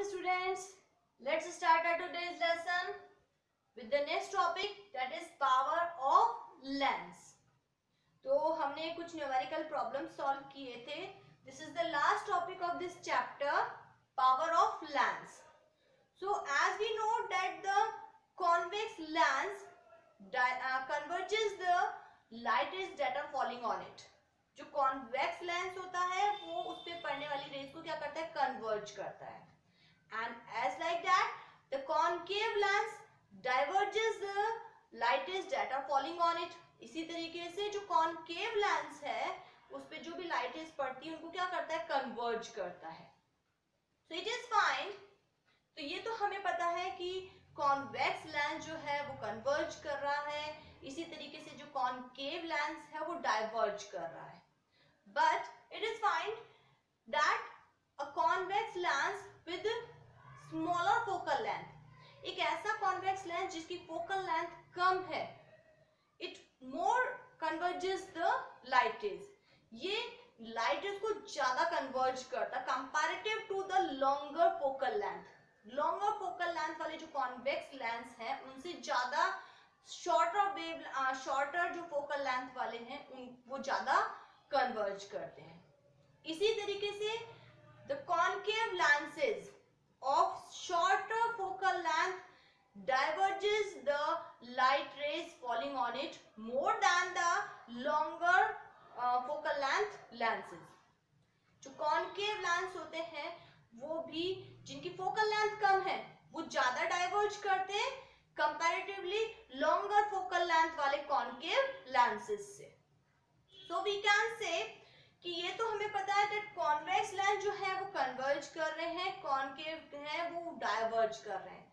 morning students. Let's start our today's lesson with the next topic, that is power of lens. तो हमने कुछ numerical problem solve किए थे. This is the last topic of this chapter, power of lens. So as we know that the convex lens converges the light rays that are falling on it. जो convex lens होता है वो उस पे पड़ने वाली रेज को क्या करता है, कन्वर्ज करता है. And as like that the concave lens diverges the light rays that are falling on it. इसी तरीके से जो कॉनकेव लेंस है उस पे जो भी लाइट रेज पड़ती है उनको क्या करता है, कन्वर्ज करता है. So it is fine. तो ये तो हमें पता है कि कॉन्वेक्स लेंस जो है वो कन्वर्ज कर रहा है, इसी तरीके से जो कॉनकेव लेंस है वो डाइवर्ज कर रहा है. But it is found that a convex lens with smaller focal length, एक ऐसा convex lens जिसकी focal length कम है, it more converges the light rays. ये light rays को ज्यादा converge करता comparative to the longer focal length. Longer focal length वाले जो convex lens हैं उनसे ज्यादा shorter जो focal length वाले हैं वो ज्यादा कन्वर्ज करते हैं. इसी तरीके से the concave lenses of shorter focal length diverges the light raise falling on it more than the longer focal length lenses. जो कॉनकेव लेंस होते हैं वो भी जिनकी फोकल लेंथ कम है वो ज्यादा डाइवर्ज करते हैं कंपैरेटिवली लॉन्गर फोकल लेंथ वाले कॉनकेव लेंसेज से. So we can say कि ये तो हमें पता है that convex lens जो है वो converge कर रहे हैं, concave है वो diverge कर रहे हैं.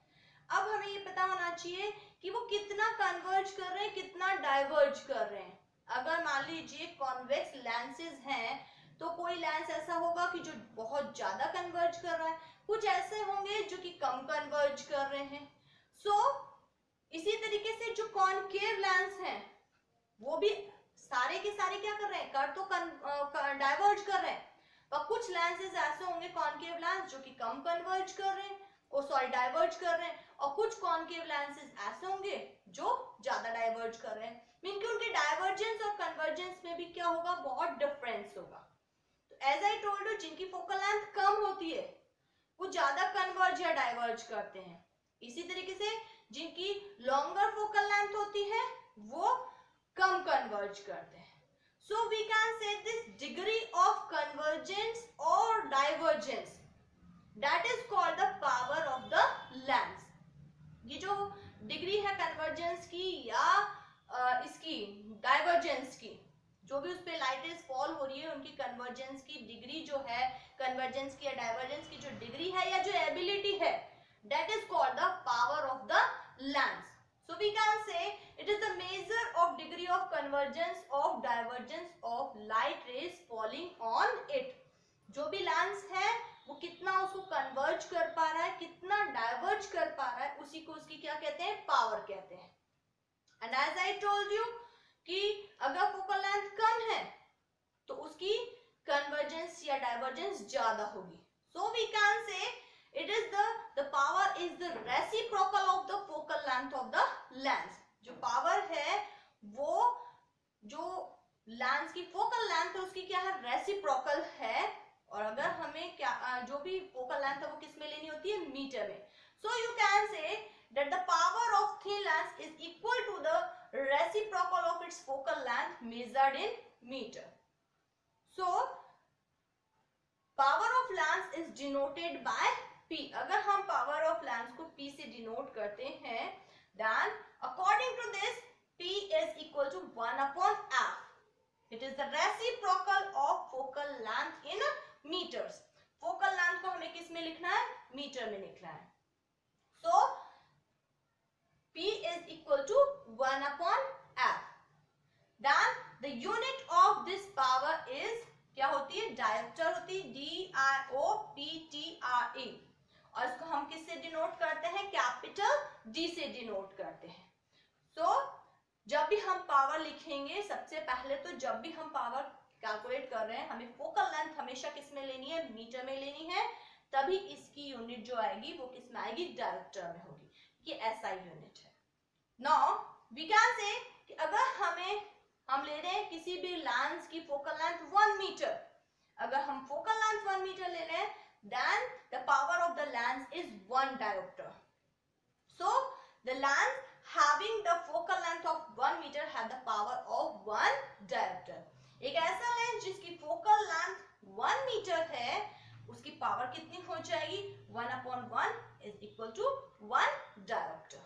अब हमें ये पता होना चाहिए कि वो कितना converge कर रहे हैं, कितना diverge कर रहे हैं. अगर मान लीजिए convex lenses हैं तो कोई लेंस ऐसा होगा कि जो बहुत ज्यादा converge कर रहा है, कुछ ऐसे होंगे जो कि कम converge कर रहे हैं. So इसी तरीके से जो concave lens हैं वो भी सारे के सारे क्या कर रहे हैं, कर तो डाइवर्ज कर रहे हैं, पर कुछ लेंसेज ऐसे होंगे कॉनकेव लेंस जो कि कम कन्वर्ज कर रहे हैं, डाइवर्ज कर रहे हैं, और कुछ कॉनकेव लेंसेज ऐसे होंगे जो ज्यादा डाइवर्ज कर रहे हैं. मीन कि उनके डाइवर्जेंस और कन्वर्जेंस में भी क्या होगा, बहुत डिफरेंस होगा. तो एज आई टोल्ड यू, जिनकी फोकल लेंथ कम होती है वो ज्यादा कन्वर्ज या डाइवर्ज करते हैं. इसी तरीके से जिनकी लॉन्गर फोकल लेंथ होती है वो कम कन्वर्ज करते हैं. So we can say this degree of convergence और divergence that is called the power of the lens. ये जो डिग्री है कन्वर्जेंस की या इसकी डाइवर्जेंस की, जो भी उस पे लाइट रेज फॉल हो रही है उनकी कन्वर्जेंस की डिग्री जो है, कन्वर्जेंस की या डाइवर्जेंस की जो डिग्री है या जो एबिलिटी है, that is called the power of the lens. So we can say it is the measure of degree of convergence of divergence of light rays falling on it. जो भी lens है वो कितना उसको कन्वर्ज कर पा रहा है, कितना डाइवर्ज कर पा रहा है, उसी को उसकी क्या कहते हैं, पावर कहते हैं. And as I told you कि अगर फोकल लेंथ कम है तो उसकी कन्वर्जेंस या डाइवर्जेंस ज्यादा होगी. So we can say it is the power is the reciprocal of the focal length of the lens. जो power है वो जो लेंस की फोकल लेंथ है उसकी क्या है, रेसिप्रोकल है. और अगर हमें क्या जो भी फोकल लेंथ है वो किस में लेनी होती है, मीटर में. So you can say that the power of thin lens is equal to the reciprocal of its focal length measured in meter. So power of lens is denoted by P. अगर हम power of lens को P से denote करते हैं, then according to this P is equal to 1 upon F. It is the reciprocal of focal length in meters. Focal length को हमें किस में लिखना है, मीटर में लिखना है. So P is equal to 1 upon F. Then the unit of this power is क्या होती है, डायोप्टर होती है, DIOPTRE. और इसको हम किससे डिनोट करते हैं, कैपिटल D से डिनोट करते हैं. सो जब भी हम पावर लिखेंगे, सबसे पहले तो जब भी हम पावर कैलकुलेट कर रहे हैं हमें फोकल लेंथ हमेशा किस में लेनी है, मीटर में लेनी है. तभी इसकी यूनिट जो आएगी वो किस में आएगी, डायोप्टर में होगी। ये ऐसा यूनिट है। नाउ वी कैन से कि अगर हम ले रहे हैं किसी भी लेंस की फोकल लेंथ 1 मीटर, अगर हम फोकल लेंथ 1 मीटर ले रहे हैं, then the power of the lens is 1 diopter. So the lens having the focal length of 1 meter have the power of 1 diopter. एक ऐसा लेंस जिसकी फोकल लेंथ 1 मीटर है, उसकी पावर कितनी हो जाएगी, 1/1 is equal to 1 diopter.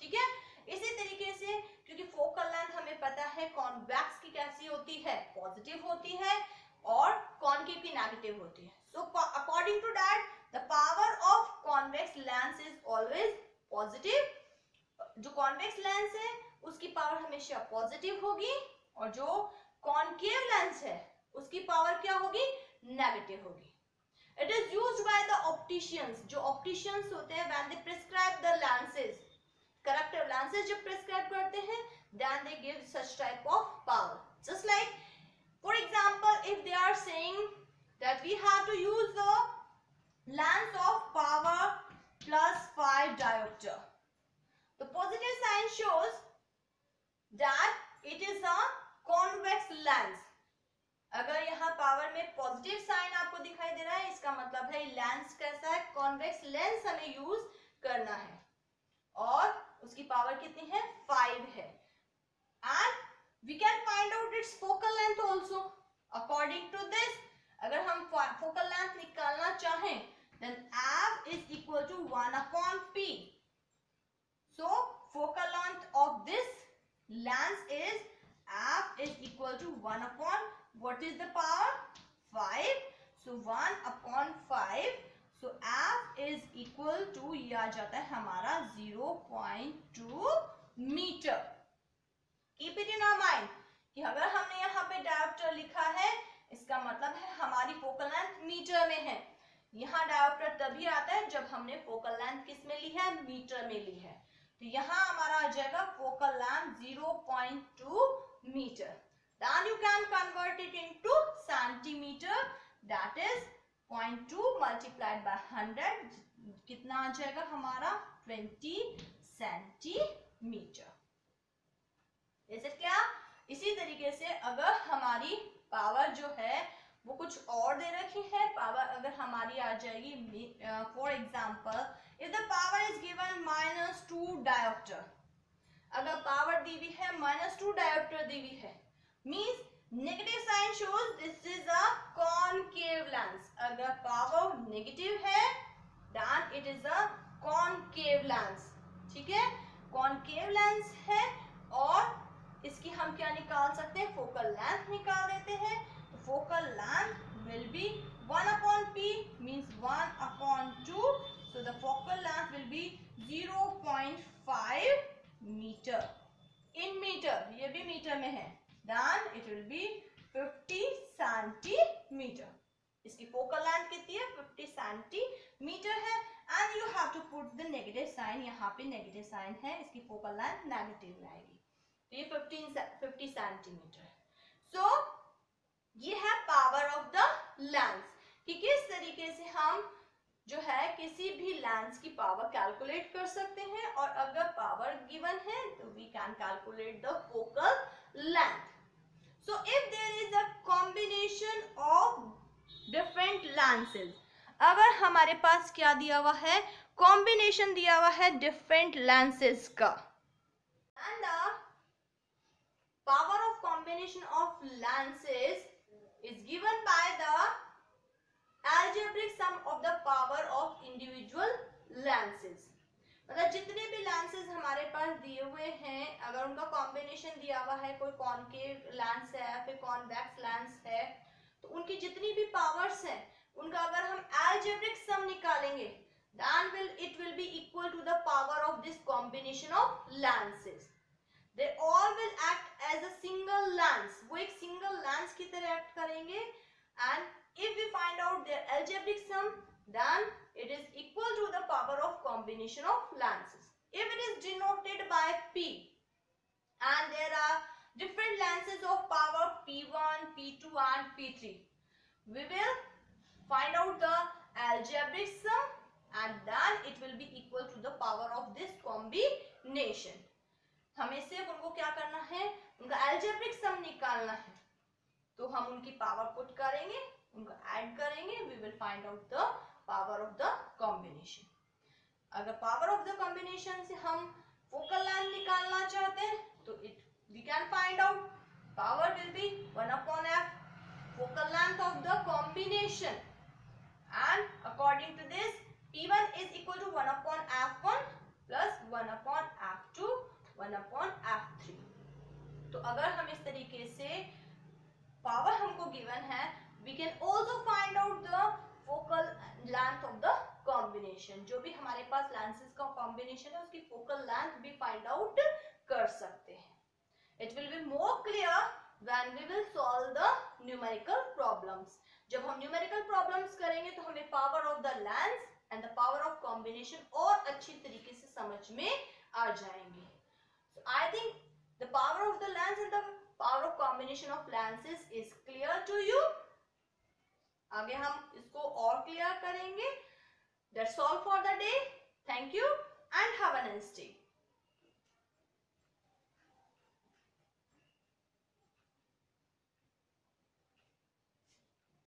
ठीक है। इसी तरीके से क्योंकि फोकल लेंथ हमें पता है कॉन्वेक्स की कैसी होती है, पॉजिटिव होती है, और कॉनकेव की नेगेटिव होती है। So according to that the power of convex lens is always positive. जो कॉन्वेक्स लेंस है उसकी पावर हमेशा पॉजिटिव होगी, और जो कॉनकेव लेंस है उसकी पावर क्या होगी, नेगेटिव होगी। It is used by the opticians, जो ऑप्टिशियंस होते हैं when they prescribe the lenses, corrective lenses जब prescribe करते हैं, then they give such type of power. Just like, for example, if they are saying that we have to use the lens of power plus 5 diopter, the positive sign shows that it is a convex lens. अगर यहाँ power में positive sign आपको दिखाई दे रहा है, इसका मतलब है लेंस कैसा है, कॉन्वेक्स लेंस हमें यूज करना है, और उसकी पावर कितनी है, 5 है। And we can find out its focal length also according to this. अगर हम फोकल लेंथ निकालना चाहें, then f is equal to 1/p। So focal length of this lens is f is equal to 1/ what is the power, 5. so 1/5, so f is equal to, ये आ जाता है हमारा 0.2 metre. Keep it in our mind कि अगर हमने यहाँ पे dioptre लिखा है, इसका मतलब है हमारी फोकल लेंथ मीटर में है। यहाँ डायोप्टर तभी आता है जब हमने फोकल लेंथ किस में ली है, मीटर में ली है। तो यहाँ हमारा आ जाएगा focal length 0.2 metre. Then you can convert it into centimeter, that is 0.2 multiplied by 100, कितना आ जाएगा हमारा 20 सेंटीमीटर। इसे क्या, इसी तरीके से अगर हमारी पावर जो है वो कुछ और दे रखी है, पावर अगर हमारी आ जाएगी, for example if the power is given -2 dioptre, अगर पावर दी हुई है -2 डायोप्टर दी हुई है, means negative sign shows this is a concave lens. अगर पावर नेगेटिव है, then it is a concave lens. ठीक है, concave lens है, और इसकी हम क्या निकाल सकते हैं, फोकल लेंथ निकाल देते हैं। तो focal length will be 1/p means 1/2, so the focal length will be 0.5 meter in meter, ये भी मीटर में है, then it will be 50 centimeter. इसकी फोकल लेंथ कितनी है, 50 सेंटीमीटर है, and you have to put the negative sign, यहाँ पे नेगेटिव साइन है, इसकी फोकल लेंथ नेगेटिव में आएगी, तो ये 50 सेंटीमीटर। सो ये है पावर ऑफ द लेंस, कि किस तरीके से हम जो है किसी भी लेंस की पावर कैलकुलेट कर सकते हैं, और अगर पावर गिवन है तो we can calculate the focal length. So if there is a combination of different lenses, अगर हमारे पास क्या दिया हुआ है, कॉम्बिनेशन दिया हुआ है डिफरेंट लेंसेज का, and the power of combination of lenses is given by the algebraic sum of the power of individual lenses। मतलब जितने भी लेंसेज हमारे पास दिए हुए हैं, अगर उनका कॉम्बिनेशन दिया हुआ है, कोई कॉनकेव लेंस है, फिर कॉन्वेक्स लेंस है, तो उनकी जितनी भी पावर्स हैं, उनका अगर हम अलजेब्रिक सम निकालेंगे, then it will be equal to the power of this combination of lenses. They all will act as a single lens, वो एक single lens की तरह act करेंगे, and if we find out their algebraic sum, then it is equal to the power of combination of lenses. If it is denoted by P, and there are different lenses of power P1, P2 and P3, we will find out the algebraic sum and then it will be equal to the power of this combination. हमें सिर्फ उनको क्या करना है, उनका algebraic sum निकालना है, तो हम उनकी पावर पुट करेंगे, उनको ऐड करेंगे, we will find out the power of the combination. अगर पावर ऑफ द कॉम्बिनेशन से हम फोकल लेंथ निकालना चाहते हैं तो we can find out power will be 1 upon f focal length of the combination, and according to this P1 is equal to 1 upon f1 plus 1 upon f2 1 upon f3. तो अगर हम इस तरीके से पावर हमको गिवन है, we can also find out the focal length of the combination. जो भी हमारे पास lenses का combination है उसकी focal length भी find out कर सकते हैं. It will be more clear when we will solve the numerical problems. जब हम numerical problems करेंगे तो हमें power of the lens and the power of combination और अच्छी तरीके से समझ में आ जाएंगे. So I think the power of the lens and the power of combination of lenses is clear to you. आगे हम इसको और क्लियर करेंगे. That's all for the day. Thank you and have a nice day.